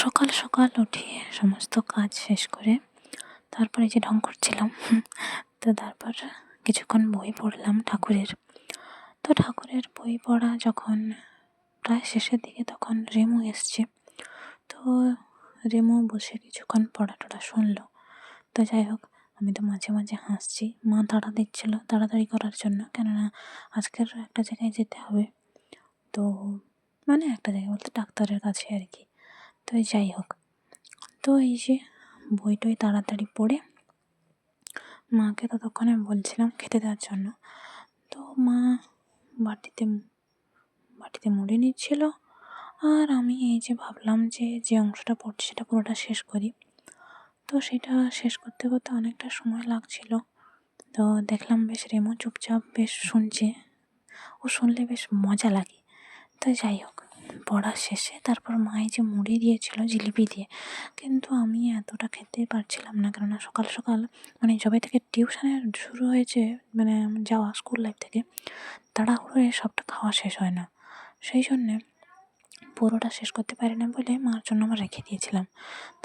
সকাল সকাল উঠে সমস্ত কাজ শেষ করে তারপরে যে ঢং করছিলাম তো তারপর কিছুক্ষণ বই পড়লাম ঠাকুরের। তো ঠাকুরের বই পড়া যখন প্রায় শেষের দিকে তখন রেমু এসছে। তো রেমু বসে কিছুক্ষণ পড়া টড়া শুনলো। তো যাই হোক, আমি তো মাঝে মাঝে হাসছি। মা তাড়া দিচ্ছিল তাড়াতাড়ি করার জন্য, কেননা আজকের একটা জায়গায় যেতে হবে। তো মানে একটা জায়গায় বলতে ডাক্তারের কাছে আর কি। তো যাই হোক, তো এই যে বই টই তাড়াতাড়ি পড়ে মাকে ততক্ষণে বলছিলাম খেতে দেওয়ার জন্য। তো মা বাটিতে মুড়ে নিচ্ছিল, আর আমি এই যে ভাবলাম যে অংশটা পড়ছি সেটা পুরোটা শেষ করি। তো সেটা শেষ করতে করতে অনেকটা সময় লাগছিল। তো দেখলাম বেশ রেমো চুপচাপ বেশ শুনছে। ও শুনলে বেশ মজা লাগে। তো যাই হোক, পড়া শেষে তারপর মা এই যে মুড়ি দিয়েছিল জিলিপি দিয়ে, কিন্তু আমি এতটা খেতে পারছিলাম না, কেননা সকাল সকাল মানে যবে থেকে টিউশনে শুরু হয়েছে, মানে যাওয়া স্কুল লাইফ থেকে তাড়াহুড়োয় সবটা খাওয়া শেষ হয় না। সেই জন্যে পুরোটা শেষ করতে পারি না বলে মার জন্য আমার রেখে দিয়েছিলাম।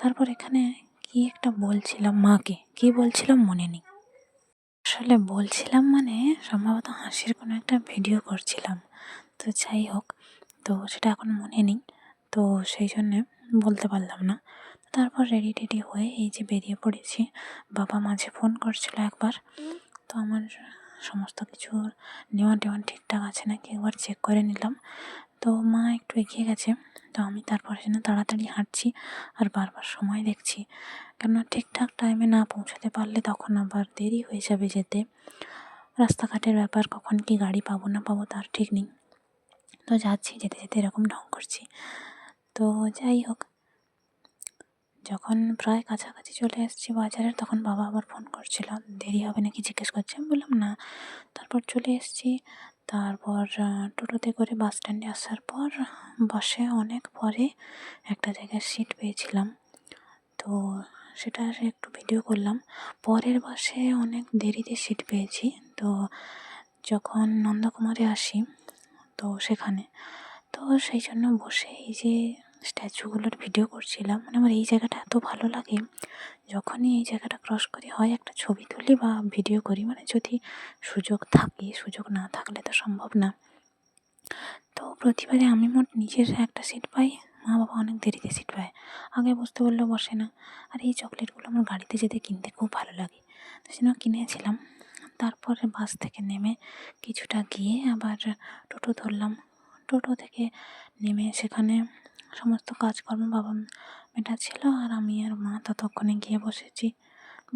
তারপর এখানে কি একটা বলছিলাম মাকে, কি বলছিলাম মনে নেই। আসলে বলছিলাম মানে সম্ভবত হাসির কোনো একটা ভিডিও করছিলাম। তো যাই হোক, তো সেটা এখন মনে নেই, তো সেই জন্যে বলতে পারলাম না। তারপর রেডি টেডি হয়ে এই যে বেরিয়ে পড়েছি। বাবা মাঝে ফোন করছিল একবার, তো আমার সমস্ত কিছু নেওয়া টেওয়া ঠিকঠাক আছে নাকি একবার চেক করে নিলাম। তো মা একটু এগিয়ে গেছে, তো আমি তারপরে যেন তাড়াতাড়ি হাঁটছি আর বারবার সময় দেখছি, কেননা ঠিকঠাক টাইমে না পৌঁছাতে পারলে তখন আবার দেরি হয়ে যাবে যেতে। রাস্তাঘাটের ব্যাপার, কখন কি গাড়ি পাবো না পাবো তার ঠিক নেই। তো যাচ্ছি, যেতে যেতে এরকম ঢং করছি। তো যাই হোক, যখন প্রায় কাছাকাছি চলে এসেছি বাজারের, তখন বাবা আবার ফোন করছিল, দেরি হবে নাকি জিজ্ঞেস করছে। আমি বললাম না। তারপর চলে এসেছি। তারপর টোটোতে করে বাস স্ট্যান্ডে আসার পর বসে অনেক পরে একটা জায়গায় সিট পেয়েছিলাম। তো সেটা একটু ভিডিও করলাম। পরের বাসে অনেক দেরিতে সিট পেয়েছি। তো যখন নন্দকুমারে আসি, তো সেখানে তো সেই জন্য বসে এই যে স্ট্যাচুগুলোর ভিডিও করছিলাম। মানে আমার এই জায়গাটা এত ভালো লাগে, যখনই এই জায়গাটা ক্রস করি হয় একটা ছবি তুলি বা ভিডিও করি, মানে যদি সুযোগ থাকে। সুযোগ না থাকলে তো সম্ভব না। তো প্রতিবারে আমি মোট নিজের একটা সিট পাই, মা বাবা অনেক দেরিতে সিট পায়, আগে বসতে বললেও বসে না। আর এই চকলেটগুলো আমার গাড়িতে যেতে কিনতে খুব ভালো লাগে, তো সেজন্য কিনেছিলাম। তারপরে বাস থেকে নেমে কিছুটা গিয়ে আবার টোটো ধরলাম। টোটো থেকে নেমে সেখানে সমস্ত কাজকর্ম বাবা মেটাচ্ছিল, আর আমি আর মা ততক্ষণে গিয়ে বসেছি।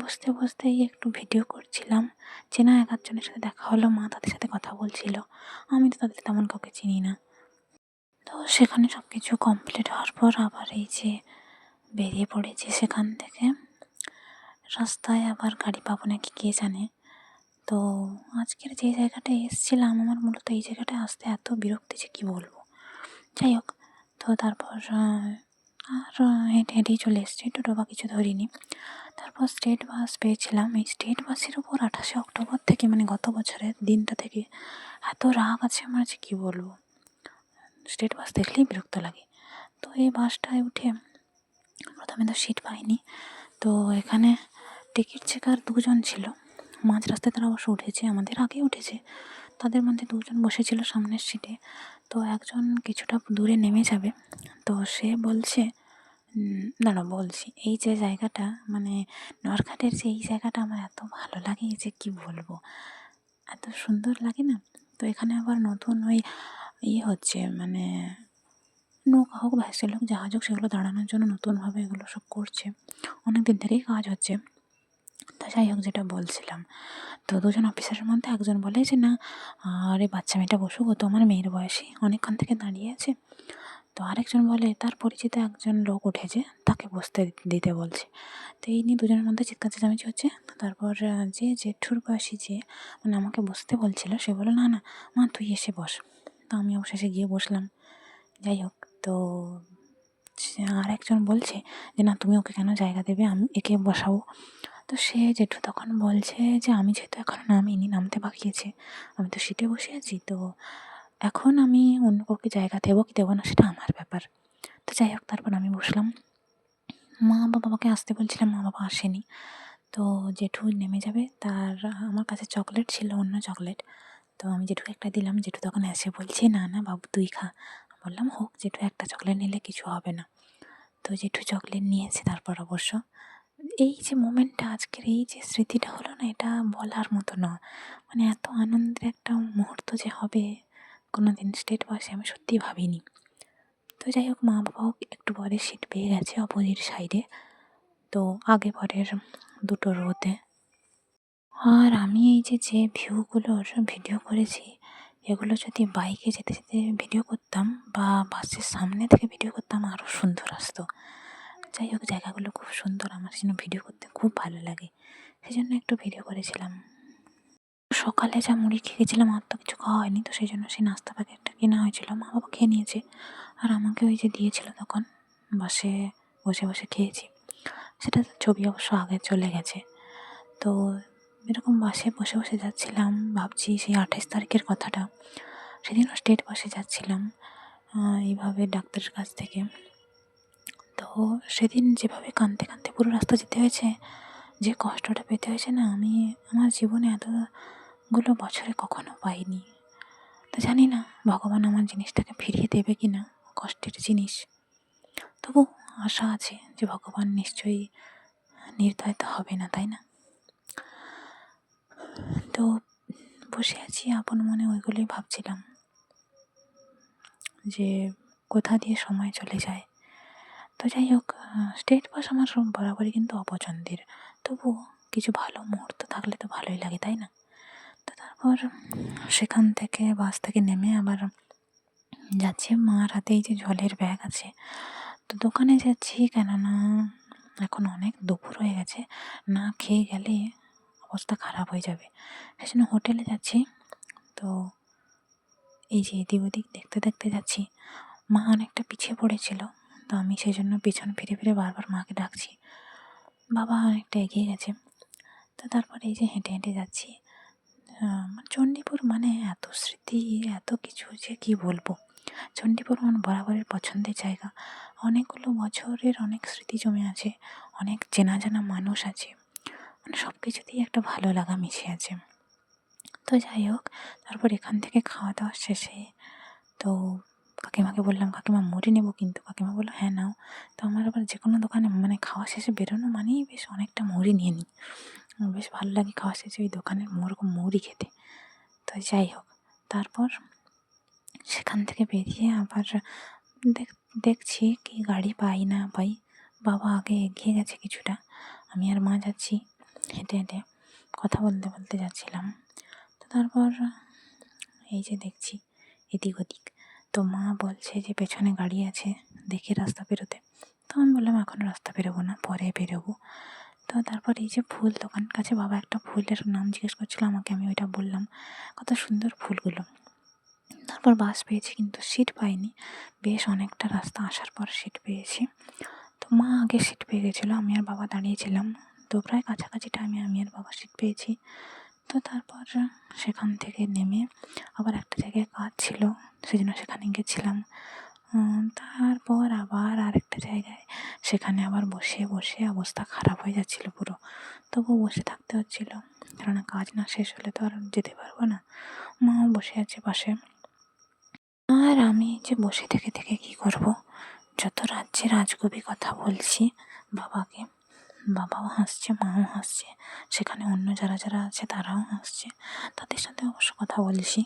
বসতে বসতেই একটু ভিডিও করছিলাম। চেনা এক আধজনের সাথে দেখা হলো, মা তাদের সাথে কথা বলছিল। আমি তো তাদের তেমন কাউকে চিনি না। তো সেখানে সব কিছু কমপ্লিট হওয়ার পর আবার এই যে বেরিয়ে পড়েছি সেখান থেকে। রাস্তায় আবার গাড়ি পাবো নাকি কে জানে। তো আজকের যে জায়গাটায় এসেছিলাম, আমার মূলত এই জায়গাটায় আসতে এত বিরক্তি যে কী বলবো। যাই হোক, তো তারপর আর হেঁটে হেঁটেই চলে এসেছি, টোটো বা কিছু ধরিনি। তারপর স্টেট বাস পেয়েছিলাম। এই স্টেট বাসের ওপর 28শে অক্টোবর থেকে, মানে গত বছরের দিনটা থেকে এত রাগ আছে আমার যে কী বলবো। স্টেট বাস দেখলেই বিরক্ত লাগে। তো এই বাসটায় উঠে প্রথমে তো সিট পাইনি। তো এখানে টিকিট চেকার দুজন ছিল, মাঝ রাস্তায় তারা অবশ্য উঠেছে, আমাদের আগে উঠেছে। তাদের মধ্যে দুজন বসেছিল সামনের সিটে। তো একজন কিছুটা দূরে নেমে যাবে। তো সে বলছে, দাঁড়া বলছি, এই যে জায়গাটা মানে নরঘাটের যে এই জায়গাটা আমার এত ভালো লাগে যে কি বলবো, এত সুন্দর লাগে না। তো এখানে আবার নতুন ওই হচ্ছে, মানে নৌকা হোক ভ্যাসেল হোক জাহাজ হোক, সেগুলো দাঁড়ানোর জন্য নতুনভাবে এগুলো সব করছে, অনেক দিন থেকেই কাজ হচ্ছে। তো যাই হোক, যেটা বলছিলাম, তো দুজন অফিসারের মধ্যে একজন বলে যে না, আরে বাচ্চা মেয়েটা বসুক, ও তো আমার মেয়ের বয়সী, অনেকক্ষণ থেকে দাঁড়িয়ে আছে। তো আরেকজন বলে তার পরিচিত একজন লোক উঠেছে, তাকে বসতে দিতে বলছে। তো এই নিয়ে দুজনের মধ্যে চিৎকার চেঁচামেচি হচ্ছে। তারপর যে জেঠুর বয়সী যে মানে আমাকে বসতে বলছিল, সে বলল না না মা তুই এসে বস। তো আমি অবশেষে গিয়ে বসলাম। যাই হোক, তো আর একজন বলছে যে না তুমি ওকে কেন জায়গা দেবে, আমি একে বসাবো। তো সে জেঠু তখন বলছে যে আমি যেহেতু এখন নামিনি, নামতে বাকি আছে, আমি তো সিটে বসে আছি, তো এখন আমি অন্য কাউকে জায়গা দেবো কি দেবো না সেটা আমার ব্যাপার। তো যাই হোক, তারপর আমি বসলাম। মা বা বাবাকে আসতে বলছিলাম, মা বাবা আসেনি। তো জেঠু নেমে যাবে, তার আমার কাছে চকলেট ছিল, অন্য চকলেট। তো আমি জেঠুকে একটা দিলাম, জেঠু তখন এসে বলছে, না না বাবু তুই খা। বললাম হোক, জেঠু একটা চকলেট নিলে কিছু হবে না। তো জেঠু চকলেট নিয়েছে। তারপর অবশ্য এই যে মোমেন্টটা, আজকের এই যে স্মৃতিটা হলো না, এটা বলার মতো না। মানে এত আনন্দের একটা মুহূর্ত যে হবে কোনো দিন স্টেট বাসে, আমি সত্যিই ভাবিনি। তো যাই হোক, মা বাবাও একটু পরে সিট পেয়ে গেছে অপোজিট সাইডে, তো আগে পরের দুটো রোতে। আর আমি এই যে ভিউগুলোর ভিডিও করেছি, এগুলো যদি বাইকে যেতে যেতে ভিডিও করতাম বা বাসের সামনে থেকে ভিডিও করতাম, আরও সুন্দর আসতো। যাই হোক, জায়গাগুলো খুব সুন্দর, আমার যেন ভিডিও করতে খুব ভালো লাগে, সেই জন্য একটু ভিডিও করেছিলাম। সকালে যা মুড়ি খেয়েছিলাম, আর তো কিছু খাওয়া হয়নি, তো সেই জন্য সেই নাস্তা প্যাকেটটা কেনা হয়েছিল, মা বাবা খেয়ে নিয়েছে। আর আমাকে ওই যে দিয়েছিল তখন, বাসে বসে বসে খেয়েছি। সেটা ছবি অবশ্য আগে চলে গেছে। তো এরকম বাসে বসে বসে যাচ্ছিলাম, ভাবছি সেই 28 তারিখের কথাটা। সেদিনও স্টেট বাসে যাচ্ছিলাম এইভাবে ডাক্তারের কাছ থেকে। তো সেদিন যেভাবে কাঁদতে কাঁদতে পুরো রাস্তা যেতে হয়েছে, যে কষ্টটা পেতে হয়েছে না, আমি আমার জীবনে এতগুলো বছরে কখনো পাইনি। তো জানি না ভগবান আমার জিনিসটাকে ফিরিয়ে দেবে কি না, কষ্টের জিনিস। তবু আশা আছে যে ভগবান নিশ্চয়ই নির্দয়তা হবে না, তাই না? তো বসে আছি আপন মনে, ওইগুলোই ভাবছিলাম যে কোথা দিয়ে সময় চলে যায়। তো যাই হোক, স্টেট বাস আমার বরাবরই কিন্তু অপছন্দের, তবু কিছু ভালো মুহূর্ত থাকলে তো ভালোই লাগে, তাই না? তো তারপর সেখান থেকে বাস থেকে নেমে আবার যাচ্ছি, মার হাতে এই যে জলের ব্যাগ আছে। তো দোকানে যাচ্ছি, কেননা এখন অনেক দুপুর হয়ে গেছে, না খেয়ে গেলে অবস্থা খারাপ হয়ে যাবে, সেই জন্য হোটেলে যাচ্ছি। তো এই যে এদিক ওদিক দেখতে দেখতে যাচ্ছি, মা অনেকটা পিছিয়ে পড়েছিল, তো আমি সেই জন্য পিছন ফিরে ফিরে বারবার মাকে ডাকছি। বাবা অনেকটা এগিয়ে গেছে। তো তারপরে এই যে হেঁটে হেঁটে যাচ্ছি, চণ্ডীপুর মানে এত স্মৃতি, এত কিছু যে কি বলবো। চণ্ডীপুর আমার বরাবরের পছন্দের জায়গা, অনেকগুলো বছরের অনেক স্মৃতি জমে আছে, অনেক চেনা জানা মানুষ আছে, মানে সব কিছুতেই একটা ভালো লাগা মিশে আছে। তো যাই হোক, তারপর এখান থেকে খাওয়া দাওয়া শেষে তো কাকিমাকে বললাম, কাকিমা মুড়ি নেবো কিন্তু? কাকিমা বললো হ্যাঁ নাও। তো আমার আবার যে কোনো দোকানে মানে খাওয়া শেষে বেরোনো মানেই বেশ অনেকটা মুড়ি নিয়ে নিই, বেশ ভালো লাগে খাওয়া শেষে ওই দোকানের ওরকম মুড়ি খেতে। তো যাই হোক, তারপর সেখান থেকে বেরিয়ে আবার দেখছি কি গাড়ি পাই না পাই। বাবা আগে এগিয়ে গেছে কিছুটা, আমি আর মা যাচ্ছি হেঁটে হেঁটে, কথা বলতে বলতে যাচ্ছিলাম। তো তারপর এই যে দেখছি এদিক ওদিক, তো মা বলছে যে পেছনে গাড়ি আছে, দেখে রাস্তা বেরোতে। তো আমি বললাম এখন রাস্তা বেরোবো না, পরে বেরোবো। তো তারপর এই যে ফুল দোকান কাছে বাবা একটা ফুলের নাম জিজ্ঞেস করছিল আমাকে, আমি ওইটা বললাম, কত সুন্দর ফুলগুলো। তারপর বাস পেয়েছি, কিন্তু সিট পাইনি, বেশ অনেকটা রাস্তা আসার পর সিট পেয়েছি। তো মা আগে সিট পেয়ে গেছিলো, আমি আর বাবা দাঁড়িয়েছিলাম, তো প্রায় কাছাকাছি টাইমে আমি আর বাবা সিট পেয়েছি। তো তারপর সেখান থেকে নেমে আবার একটা জায়গায় কাজ ছিল, সেজন্য সেখানে গেছিলাম। তারপর আবার আরেকটা জায়গায়, সেখানে আবার বসে বসে অবস্থা খারাপ হয়ে যাচ্ছিলো পুরো, তবুও বসে থাকতে হচ্ছিলো, কেননা কাজ না শেষ হলে তো আর যেতে পারবো না। মাও বসে আছে পাশে, আর আমি যে বসে থেকে থেকে কী করব, যত রাজ্যের রাজকবি কথা বলছি বাবাকে, বাবাও হাসছে, মাও হাসছে, সেখানে অন্য যারা যারা আছে তারাও হাসছে, তাদের সাথে অবশ্য কথা বলছি।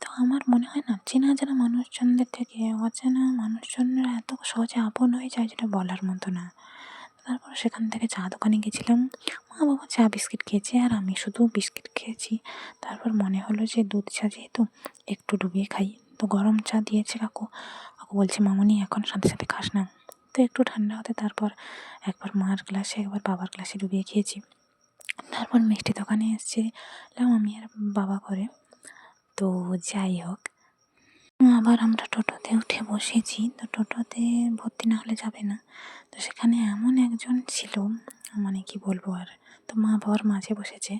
তো আমার মনে হয় না, চেনা জানা মানুষজনদের থেকে অচেনা মানুষজনরা এত সহজে আপন হয়ে যায়, যেটা বলার মতো না। তারপর সেখান থেকে চা দোকানে গেছিলাম, মা বাবা চা বিস্কিট খেয়েছে আর আমি শুধু বিস্কিট খেয়েছি। তারপর মনে হলো যে দুধ চা যেহেতু, একটু ডুবিয়ে খাই। তো গরম চা দিয়েছে কাকু, কাকু বলছে মামনি এখন সাথে সাথে খাস না। তো একটু ঠান্ডা হতে তারপর একবার মার গ্লাসে একবার বাবার গ্লাসে ডুবিয়ে খেয়েছি। তারপর মিষ্টি দোকানে এসেছিলাম আমি আর বাবা করে। তো যাই হোক, আবার আমরা টোটোতে উঠে বসেছি, তো টোটোতে ভর্তি না হলে যাবে না। তো সেখানে এমন একজন ছিল, মানে কি বলবো আর, তো মা বাবার মাঝে বসেছে,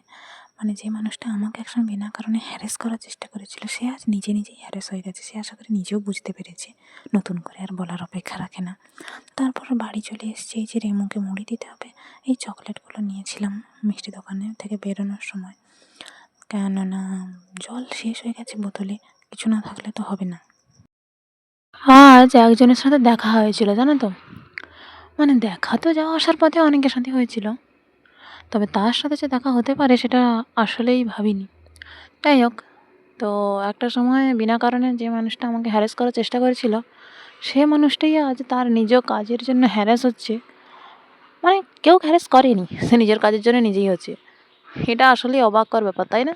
মানে যে মানুষটা আমাকে একসময় বিনা কারণে হ্যারেস করার চেষ্টা করেছিল, সে আজ নিজে নিজেই হ্যারেস হয়ে গেছে, সে আশা করি নিজেও বুঝতে পেরেছে, নতুন করে আর বলার অপেক্ষা রাখে না। তারপর তারপর বাড়ি চলে এসেছি, এই যে রেমুকে মুড়ি দিতে হবে, এই চকলেটগুলো নিয়েছিলাম মিষ্টি দোকানে থেকে বেরোনোর সময়, কেননা জল শেষ হয়ে গেছে বোতলে, কিছু না থাকলে তো হবে না। আজ একজনের সাথে দেখা হয়েছিল জানো তো, মানে দেখা তো যাওয়া আসার পথে অনেকের সাথে হয়েছিল, তবে তার সাথে যে দেখা হতে পারে সেটা আসলেই ভাবিনি। যাই হোক, তো একটা সময় বিনা কারণে যে মানুষটা আমাকে হ্যারাস করার চেষ্টা করেছিল, সে মানুষটাই আজ তার নিজ কাজের জন্য হ্যারাস হচ্ছে। মানে কেউ হ্যারাস করেনি, সে নিজের কাজের জন্য নিজেই হচ্ছে। এটা আসলেই অবাক কর ব্যাপার, তাই না?